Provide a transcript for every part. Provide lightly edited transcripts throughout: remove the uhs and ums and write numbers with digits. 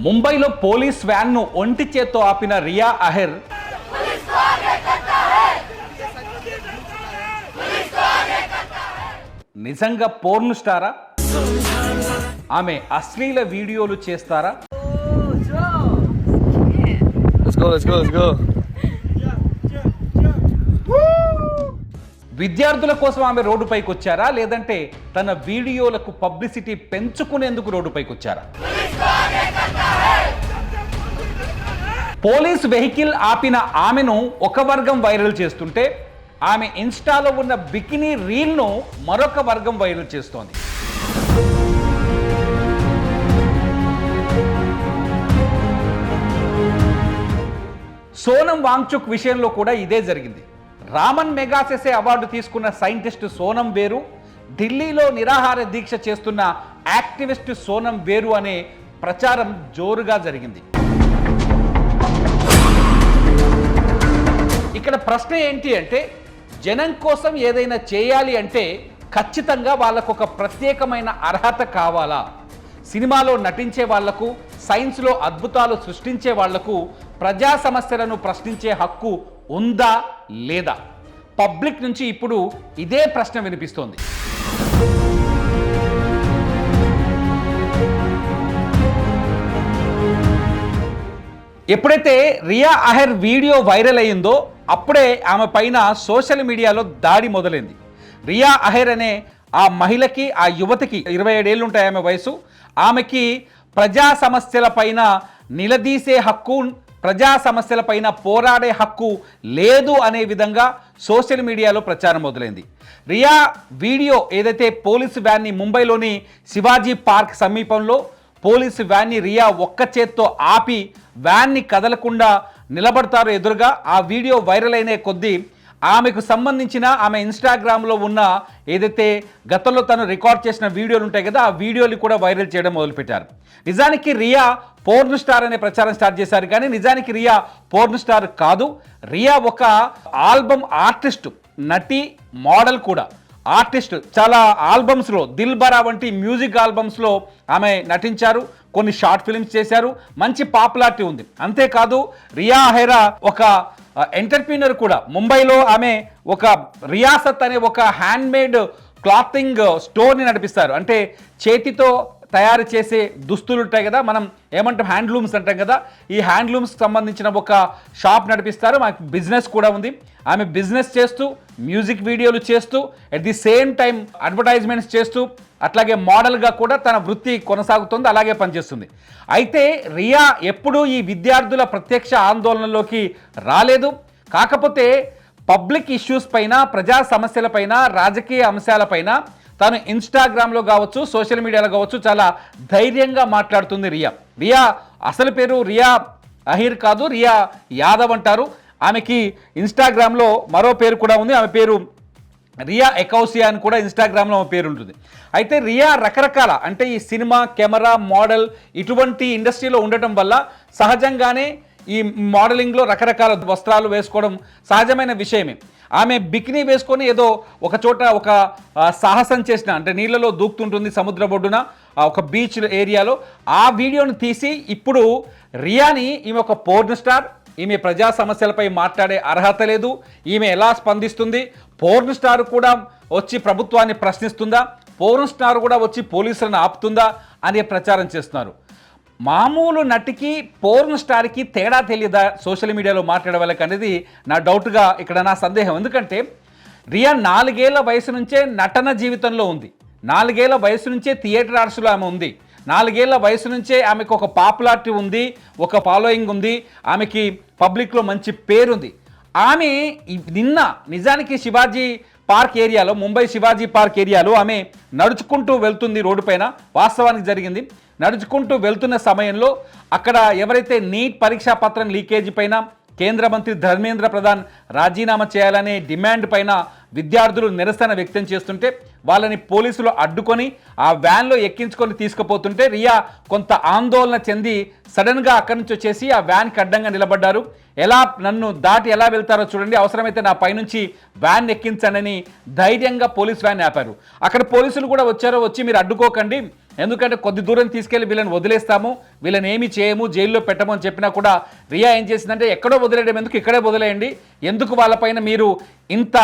ముంబైలో పోలీస్ వ్యాన్ను ఒంటి చేత్తో ఆపిన రియా అహెర్ నిజంగా పోర్న్ స్టారా? ఆమె అశ్లీల వీడియోలు చేస్తారా? Let's go. విద్యార్థుల కోసం ఆమె రోడ్డుపైకి వచ్చారా, లేదంటే తన వీడియోలకు పబ్లిసిటీ పెంచుకునేందుకు రోడ్డుపైకి వచ్చారా? పోలీస్ వెహికల్ ఆపిన ఆమెను ఒక వర్గం వైరల్ చేస్తుంటే ఆమె ఇన్స్టాలో ఉన్న బికినీ రీల్ను మరొక వర్గం వైరల్ చేస్తోంది. సోనం వాంగ్చుక్ విషయంలో కూడా ఇదే జరిగింది. రామన్ మెగాసెసే అవార్డు తీసుకున్న సైంటిస్ట్ సోనం వేరు, ఢిల్లీలో నిరాహార దీక్ష చేస్తున్న యాక్టివిస్ట్ సోనం వేరు అనే ప్రచారం జోరుగా జరిగింది. ఇక్కడ ప్రశ్న ఏంటి అంటే, జనం కోసం ఏదైనా చేయాలి అంటే ఖచ్చితంగా వాళ్ళకు ఒక ప్రత్యేకమైన అర్హత కావాలా? సినిమాలో నటించే వాళ్లకు, సైన్స్లో అద్భుతాలు సృష్టించే వాళ్లకు ప్రజా సమస్యలను ప్రశ్నించే హక్కు ఉందా లేదా? పబ్లిక్ నుంచి ఇప్పుడు ఇదే ప్రశ్న వినిపిస్తోంది. ఎప్పుడైతే రియా అహెర్ వీడియో వైరల్ అయ్యిందో అప్పుడే ఆమె పైన సోషల్ మీడియాలో దాడి మొదలైంది. రియా అహెర్ అనే ఆ మహిళకి, ఆ యువతికి 27 ఏళ్ళు ఉంటాయి ఆమె వయసు. ఆమెకి ప్రజా సమస్యలపైన నిలదీసే హక్కు, ప్రజా సమస్యలపైన పోరాడే హక్కు లేదు అనే విధంగా సోషల్ మీడియాలో ప్రచారం మొదలైంది. రియా వీడియో ఏదైతే పోలీసు వ్యాన్ని ముంబైలోని శివాజీ పార్క్ సమీపంలో పోలీసు వ్యాన్ని రియా ఒక్క చేత్తో ఆపి వ్యాన్ని కదలకుండా నిలబడతారు ఎదురుగా. ఆ వీడియో వైరల్ అయిన కొద్దీ ఆమెకు సంబంధించిన ఆమె ఇన్స్టాగ్రామ్లో ఉన్న ఏదైతే గతంలో తను రికార్డ్ చేసిన వీడియోలు ఉంటాయి కదా, ఆ వీడియోలు కూడా వైరల్ చేయడం మొదలుపెట్టారు. నిజానికి రియా పోర్న్ స్టార్ అనే ప్రచారం స్టార్ట్ చేశారు, కానీ నిజానికి రియా పోర్న్ స్టార్ కాదు. రియా ఒక ఆల్బమ్ ఆర్టిస్ట్, నటి, మోడల్ కూడా. ఆర్టిస్ట్ చాలా ఆల్బమ్స్లో, దిల్ బరా వంటి మ్యూజిక్ ఆల్బమ్స్లో ఆమె నటించారు, కొన్ని షార్ట్ ఫిల్మ్స్ చేశారు, మంచి పాపులారిటీ ఉంది. అంతేకాదు రియా అహెరా ఒక ఎంటర్ప్రీనర్ కూడా. ముంబైలో ఆమె ఒక రియాసత్ అనే ఒక హ్యాండ్మేడ్ క్లాతింగ్ స్టోర్ని నడిపిస్తారు. అంటే చేతితో తయారు చేసే దుస్తులు ఉంటాయి కదా, మనం ఏమంటాం హ్యాండ్లూమ్స్ అంటాం కదా, ఈ హ్యాండ్లూమ్స్కి సంబంధించిన ఒక షాప్ నడిపిస్తారు. మాకు బిజినెస్ కూడా ఉంది. ఆమె బిజినెస్ చేస్తూ, మ్యూజిక్ వీడియోలు చేస్తూ, at the same time advertisements చేస్తూ, అట్లాగే మోడల్గా కూడా తన వృత్తి కొనసాగుతుంది, అలాగే పనిచేస్తుంది. అయితే రియా ఎప్పుడూ ఈ విద్యార్థుల ప్రత్యక్ష ఆందోళనలోకి రాలేదు. కాకపోతే పబ్లిక్ ఇష్యూస్ పైన, ప్రజా సమస్యలపైన, రాజకీయ అంశాలపైన తాను ఇన్స్టాగ్రామ్లో కావచ్చు, సోషల్ మీడియాలో కావచ్చు చాలా ధైర్యంగా మాట్లాడుతుంది రియా. రియా అసలు పేరు రియా అహీర్ కాదు, రియా యాదవ్ అంటారు. ఆమెకి ఇన్స్టాగ్రామ్లో మరో పేరు కూడా ఉంది. ఆమె పేరు రియా ఎకౌసియా అని కూడా ఇన్స్టాగ్రామ్లో ఆమె పేరు ఉంటుంది. అయితే రియా రకరకాల, అంటే ఈ సినిమా, కెమెరా, మోడల్ ఇటువంటి ఇండస్ట్రీలో ఉండటం వల్ల సహజంగానే ఈ మోడలింగ్లో రకరకాల వస్త్రాలు వేసుకోవడం సహజమైన విషయమే. ఆమె బికినీ వేసుకొని ఏదో ఒక చోట ఒక సాహసం చేసిన, అంటే నీళ్ళలో దూకుతుంటుంది సముద్ర బొడ్డున, ఒక బీచ్ ఏరియాలో. ఆ వీడియోను తీసి ఇప్పుడు రియాని ఈమె ఒక పోర్న్ స్టార్, ఈమె ప్రజా సమస్యలపై మాట్లాడే అర్హత లేదు, ఈమె ఎలా స్పందిస్తుంది, పోర్న్ స్టార్ కూడా వచ్చి ప్రభుత్వాన్ని ప్రశ్నిస్తుందా, పోర్న్ స్టార్ కూడా వచ్చి పోలీసులను ఆపుతుందా అనే ప్రచారం చేస్తున్నారు. మామూలు నటికి పోర్న్ స్టార్కి తేడా తెలియదా సోషల్ మీడియాలో మాట్లాడే వాళ్ళకి అనేది నా డౌట్గా ఇక్కడ నా సందేహం. ఎందుకంటే రియా 4 ఏళ్ల వయసు నుంచే నటన జీవితంలో ఉంది, 4 ఏళ్ల వయసు నుంచే థియేటర్ ఆర్ట్స్లో ఆమె ఉంది, 4 ఏళ్ల వయసు నుంచే ఆమెకు ఒక పాపులారిటీ ఉంది, ఒక ఫాలోయింగ్ ఉంది, ఆమెకి పబ్లిక్లో మంచి పేరుంది. ఆమె నిన్న నిజానికి శివాజీ పార్క్ ఏరియాలో, ముంబై శివాజీ పార్క్ ఏరియాలో ఆమె నడుచుకుంటూ వెళ్తుంది రోడ్డు పైన. వాస్తవానికి జరిగింది, నడుచుకుంటూ వెళ్తున్న సమయంలో అక్కడ ఎవరైతే నీట్ పరీక్షా పత్రం లీకేజీ పైన కేంద్ర మంత్రి ధర్మేంద్ర ప్రధాన్ రాజీనామా చేయాలనే డిమాండ్ పైన విద్యార్థులు నిరసన వ్యక్తం చేస్తుంటే వాళ్ళని పోలీసులు అడ్డుకొని ఆ వ్యాన్లో ఎక్కించుకొని తీసుకుపోతుంటే రియా కొంత ఆందోళన చెంది సడన్గా అక్కడి నుంచి వచ్చేసి ఆ వ్యాన్కి అడ్డంగా నిలబడ్డారు. ఎలా నన్ను దాటి ఎలా వెళ్తారో చూడండి, అవసరమైతే నా పైనుంచి వ్యాన్ ఎక్కించండి ధైర్యంగా పోలీస్ వ్యాన్ ఆపారు. అక్కడ పోలీసులు కూడా వచ్చారో, వచ్చి మీరు అడ్డుకోకండి, ఎందుకంటే కొద్ది దూరం తీసుకెళ్లి వీళ్ళని వదిలేస్తాము, వీళ్ళని ఏమి చేయము, జైల్లో పెట్టము అని చెప్పినా కూడా రియా ఏం చేసిందంటే ఎక్కడో వదిలేయడం ఎందుకు, ఇక్కడే వదిలేయండి, ఎందుకు వాళ్ళపైన మీరు ఇంత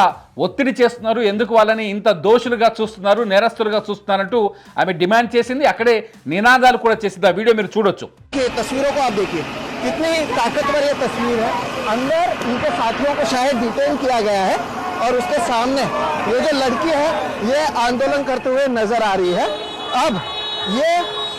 ఒత్తిడి చేస్తున్నారు, ఎందుకు వాళ్ళని ఇంత దోషులుగా చూస్తున్నారు, నేరస్తులుగా చూస్తున్నారంటూ ఆమె డిమాండ్ చేసింది. అక్కడే నినాదాలు కూడా చేసింది. ఆ వీడియో మీరు చూడొచ్చు. तस्वीरों को आप देखिए, कितनी ताकतवर ये तस्वीर है। अंदर उनके साथियों को शायद डिटेन किया गया है और उसके सामने ये जो लड़की है ये आंदोलन करते हुए नजर आ रही है। अब ये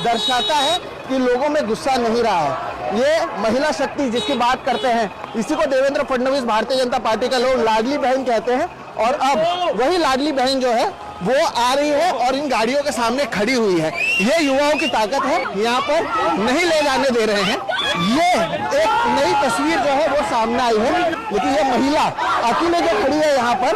दर्शाता है कि लोगों में गुस्सा नहीं रहा है। ये महिला शक्ति जिसकी बात करते हैं, इसी को देवेंद्र फडणवीस भारतीय जनता पार्टी का लोग लाडली बहन कहते हैं। और अब वही लाडली बहन जो है वो आ रही है और इन गाड़ियों के सामने खड़ी हुई है। ये युवाओं की ताकत है, यहाँ पर नहीं ले जाने दे रहे हैं। ये एक नई तस्वीर जो है वो सामने आई है, लेकिन ये महिला अकेले जो खड़ी है यहाँ पर,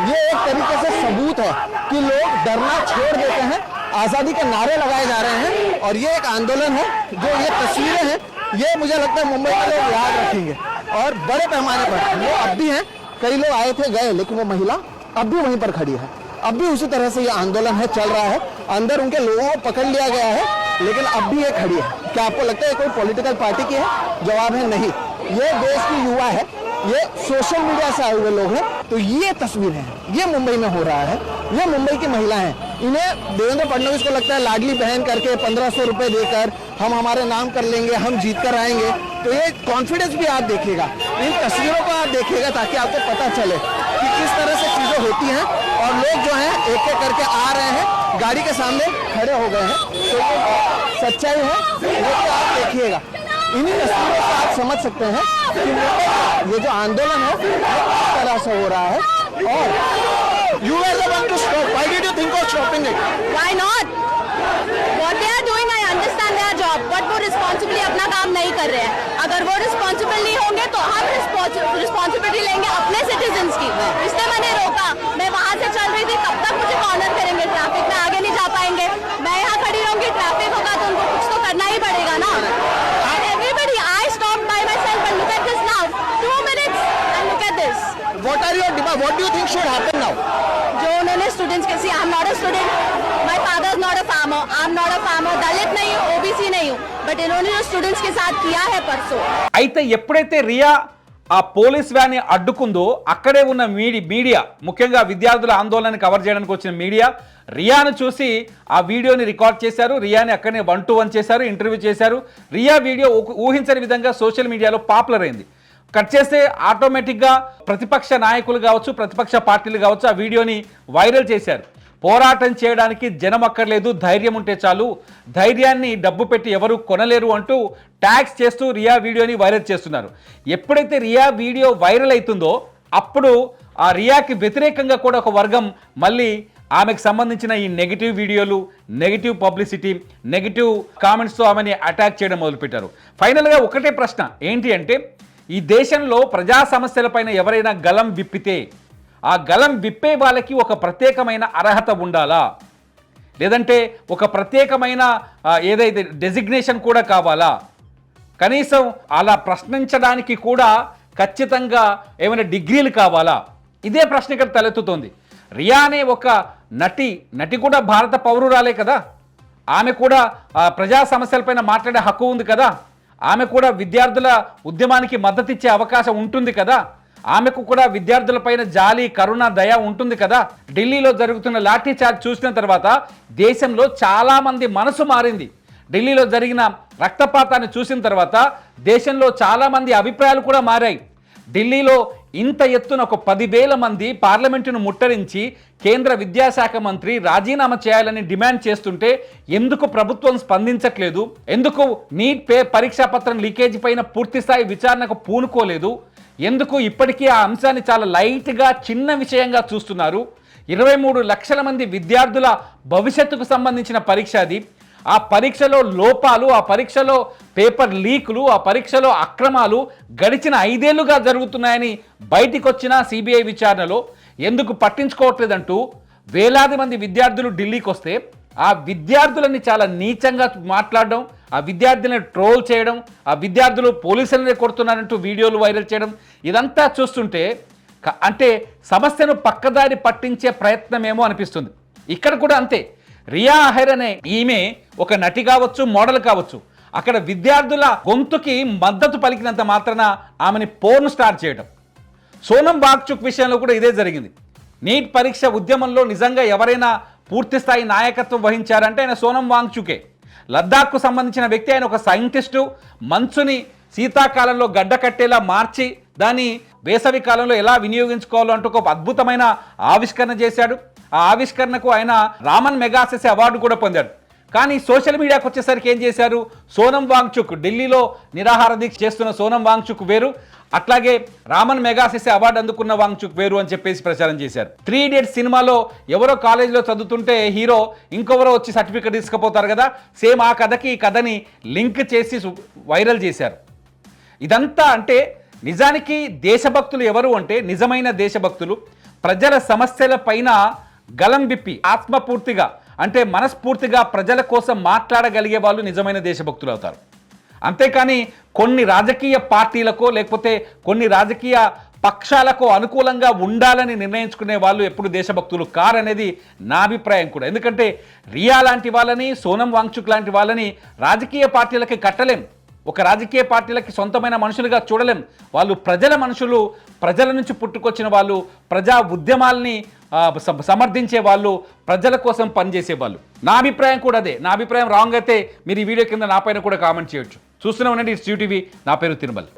ये एक तरीके से सबूत है कि लोग डरना छोड़ देते हैं, आज़ादी के नारे लगाए जा रहे हैं। और ये एक आंदोलन है, जो ये तस्वीरें हैं ये मुझे लगता है मुंबई के लोग याद रखेंगे और बड़े पैमाने पर। वो अब भी हैं, कई लोग आए थे गए, लेकिन वो महिला अब भी वहीं पर खड़ी है। अब भी उसी तरह से ये आंदोलन है, चल रहा है। अंदर उनके लोगों को पकड़ लिया गया है, लेकिन अब भी ये खड़ी है। क्या आपको लगता है कोई पॉलिटिकल पार्टी की है? जवाब है नहीं। ये देश की युवा है, ये सोशल मीडिया से आए हुए लोग हैं। तो ये तस्वीर है, ये मुंबई में हो रहा है, ये मुंबई की महिला हैं। इन्हें देवेंद्र फडणवीस को लगता है लाडली बहन करके 1500 रुपए देकर हम हमारे नाम कर लेंगे, हम जीत कर आएंगे। तो ये कॉन्फिडेंस भी आप देखिएगा, इन तस्वीरों को आप देखिएगा, ताकि आपको पता चले कि किस तरह से चीजें होती हैं। और लोग जो हैं एक एक करके आ रहे हैं, गाड़ी के सामने खड़े हो गए हैं। तो ये सच्चाई है, ये तो आप देखिएगा। इन्हीं तस्वीरों से आप समझ सकते हैं कि ये जो आंदोलन है वो किस तरह से हो रहा है। और you were the one to stop. Why did you think of stopping it? Why not? What they are doing, I understand their job, but वो रिस्पॉन्सिबली अपना काम नहीं कर रहे हैं। अगर वो रिस्पॉन्सिबल नहीं होंगे तो हम रिस्पॉन्सिबिलिटी लेंगे अपने सिटीजन्स की। इसलिए मैंने रोका, मैं वहाँ से चल रही थी, तब तक मुझे कॉर्नर करेंगे, ट्रैफिक में आगे नहीं जा पाएंगे। मैं यहाँ खड़ी रहूंगी, ट्रैफिक होगा तो उनको कुछ तो करना ही पड़ेगा ना। And everybody, I stopped by myself and look at this now. 2 minutes and look at this. What are your demands? What do you think should happen now? जो उन्होंने स्टूडेंट्स के, I am not a student, my father is not a farmer, I am not a farmer, Dalit नहीं हूँ, OBC नहीं हूँ, but इन्होंने जो students के साथ किया है परसों। అయితే ఎప్పుడైతే రియా ఆ పోలీస్ వ్యాన్ని అడ్డుకుందో అక్కడే ఉన్న మీడియా, ముఖ్యంగా విద్యార్థుల ఆందోళన కవర్ చేయడానికి వచ్చిన మీడియా రియాను చూసి ఆ వీడియోని రికార్డ్ చేశారు. రియాని అక్కడనే 1-to-1 చేశారు, ఇంటర్వ్యూ చేశారు. రియా వీడియో ఊహించని విధంగా సోషల్ మీడియాలో పాపులర్ అయింది. కట్ చేస్తే ఆటోమేటిక్గా ప్రతిపక్ష నాయకులు కావచ్చు, ప్రతిపక్ష పార్టీలు కావచ్చు ఆ వీడియోని వైరల్ చేశారు. పోరాటం చేయడానికి జనం అక్కర్లేదు, ధైర్యం ఉంటే చాలు, ధైర్యాన్ని డబ్బు పెట్టి ఎవరు కొనలేరు అంటూ ట్యాగ్స్ చేస్తూ రియా వీడియోని వైరల్ చేస్తున్నారు. ఎప్పుడైతే రియా వీడియో వైరల్ అవుతుందో అప్పుడు ఆ రియాకి వ్యతిరేకంగా కూడా ఒక వర్గం మళ్ళీ ఆమెకు సంబంధించిన ఈ నెగిటివ్ వీడియోలు, నెగిటివ్ పబ్లిసిటీ, నెగిటివ్ కామెంట్స్తో ఆమెని అటాక్ చేయడం మొదలుపెట్టారు. ఫైనల్గా ఒకటే ప్రశ్న ఏంటి అంటే, ఈ దేశంలో ప్రజా సమస్యలపైన ఎవరైనా గలం విప్పితే ఆ గలం విప్పే వాళ్ళకి ఒక ప్రత్యేకమైన అర్హత ఉండాలా, లేదంటే ఒక ప్రత్యేకమైన ఏదైతే డెసిగ్నేషన్ కూడా కావాలా, కనీసం అలా ప్రశ్నించడానికి కూడా ఖచ్చితంగా ఏమైనా డిగ్రీలు కావాలా? ఇదే ప్రశ్న ఇక్కడ తలెత్తుతోంది. రియా అనే ఒక నటి కూడా భారత పౌరురాలే కదా, ఆమె కూడా ప్రజా సమస్యలపైన మాట్లాడే హక్కు ఉంది కదా, ఆమె కూడా విద్యార్థుల ఉద్యమానికి మద్దతు ఇచ్చే అవకాశం ఉంటుంది కదా, ఆమెకు కూడా విద్యార్థులపైన జాలి, కరుణ, దయ ఉంటుంది కదా. ఢిల్లీలో జరుగుతున్న లాఠీ చార్జ్ చూసిన తర్వాత దేశంలో చాలామంది మనసు మారింది. ఢిల్లీలో జరిగిన రక్తపాతాన్ని చూసిన తర్వాత దేశంలో చాలామంది అభిప్రాయాలు కూడా మారాయి. ఢిల్లీలో ఇంత ఎత్తున ఒక 10,000 మంది పార్లమెంటును ముట్టరించి కేంద్ర విద్యాశాఖ మంత్రి రాజీనామా చేయాలని డిమాండ్ చేస్తుంటే ఎందుకు ప్రభుత్వం స్పందించట్లేదు? ఎందుకు నీట్ పరీక్షా పత్రం లీకేజీ పైన పూర్తిస్థాయి విచారణకు పూనుకోలేదు? ఎందుకు ఇప్పటికీ ఆ అంశాన్ని చాలా లైట్గా చిన్న విషయంగా చూస్తున్నారు? 23 లక్షల మంది విద్యార్థుల భవిష్యత్తుకు సంబంధించిన పరీక్ష అది. ఆ పరీక్షలో లోపాలు, ఆ పరీక్షలో పేపర్ లీకులు, ఆ పరీక్షలో అక్రమాలు గడిచిన 5 ఏళ్లుగా జరుగుతున్నాయని బయటికి వచ్చిన సిబిఐ విచారణలో ఎందుకు పట్టించుకోవట్లేదంటూ వేలాది మంది విద్యార్థులు ఢిల్లీకి వస్తే ఆ విద్యార్థులని చాలా నీచంగా మాట్లాడడం, ఆ విద్యార్థులను ట్రోల్ చేయడం, ఆ విద్యార్థులు పోలీసులనే కొడుతున్నారంటూ వీడియోలు వైరల్ చేయడం, ఇదంతా చూస్తుంటే అంటే సమస్యను పక్కదారి పట్టించే ప్రయత్నమేమో అనిపిస్తుంది. ఇక్కడ కూడా అంతే. రియా అహెర్ అనే ఈమె ఒక నటి కావచ్చు, మోడల్ కావచ్చు. అక్కడ విద్యార్థుల గొంతుకి మద్దతు పలికినంత మాత్రాన ఆమెని పోర్న్ స్టార్ చేయడం. సోనం వాంగ్చుక్ విషయంలో కూడా ఇదే జరిగింది. నీట్ పరీక్ష ఉద్యమంలో నిజంగా ఎవరైనా పూర్తి స్థాయి నాయకత్వం వహించారంటే ఆయన సోనం వాంగ్చుకే. లద్దాఖ్కు సంబంధించిన వ్యక్తి. ఆయన ఒక సైంటిస్టు. మంచుని శీతాకాలంలో గడ్డ కట్టేలా మార్చి దాన్ని వేసవి కాలంలో ఎలా వినియోగించుకోవాలో అంటూ ఒక అద్భుతమైన ఆవిష్కరణ చేశాడు. ఆ ఆవిష్కరణకు ఆయన రామన్ మెగాసెసే అవార్డు కూడా పొందాడు. కానీ సోషల్ మీడియాకు వచ్చేసరికి ఏం చేశారు, సోనం వాంగ్చుక్ ఢిల్లీలో నిరాహార దీక్ష చేస్తున్న సోనం వాంగ్చుక్ వేరు, అట్లాగే రామన్ మెగాసెసే అవార్డు అందుకున్న వాంగ్చుక్ వేరు అని చెప్పేసి ప్రచారం చేశారు. 3 Idiots సినిమాలో ఎవరో కాలేజీలో చదువుతుంటే హీరో ఇంకెవరో వచ్చి సర్టిఫికెట్ తీసుకుపోతారు కదా, సేమ్ ఆ కథకి ఈ కథని లింక్ చేసి వైరల్ చేశారు. ఇదంతా అంటే నిజానికి దేశభక్తులు ఎవరు అంటే, నిజమైన దేశభక్తులు ప్రజల సమస్యల పైన గలం విప్పి ఆత్మపూర్తిగా అంటే మనస్ఫూర్తిగా ప్రజల కోసం మాట్లాడగలిగే వాళ్ళు నిజమైన దేశభక్తులు అవుతారు. అంతేకాని కొన్ని రాజకీయ పార్టీలకో లేకపోతే కొన్ని రాజకీయ పక్షాలకు అనుకూలంగా ఉండాలని నిర్ణయించుకునే వాళ్ళు ఎప్పుడు దేశభక్తులు కారనేది నా అభిప్రాయం కూడా. ఎందుకంటే రియా లాంటి వాళ్ళని, సోనం వాంగ్చుక్ లాంటి వాళ్ళని రాజకీయ పార్టీలకి కట్టలేం, ఒక రాజకీయ పార్టీలకి సొంతమైన మనుషులుగా చూడలేం. వాళ్ళు ప్రజల మనుషులు, ప్రజల నుంచి పుట్టుకొచ్చిన వాళ్ళు, ప్రజా ఉద్యమాల్ని సమర్థించే వాళ్ళు, ప్రజల కోసం పనిచేసే వాళ్ళు. నా అభిప్రాయం కూడా అదే. నా అభిప్రాయం రాంగ్ అయితే మీరు ఈ వీడియో కింద నా పైన కూడా కామెంట్ చేయొచ్చు. చూస్తూనే ఉండండి, ఇట్స్ యూటీవీ. నా పేరు తిరుమల్.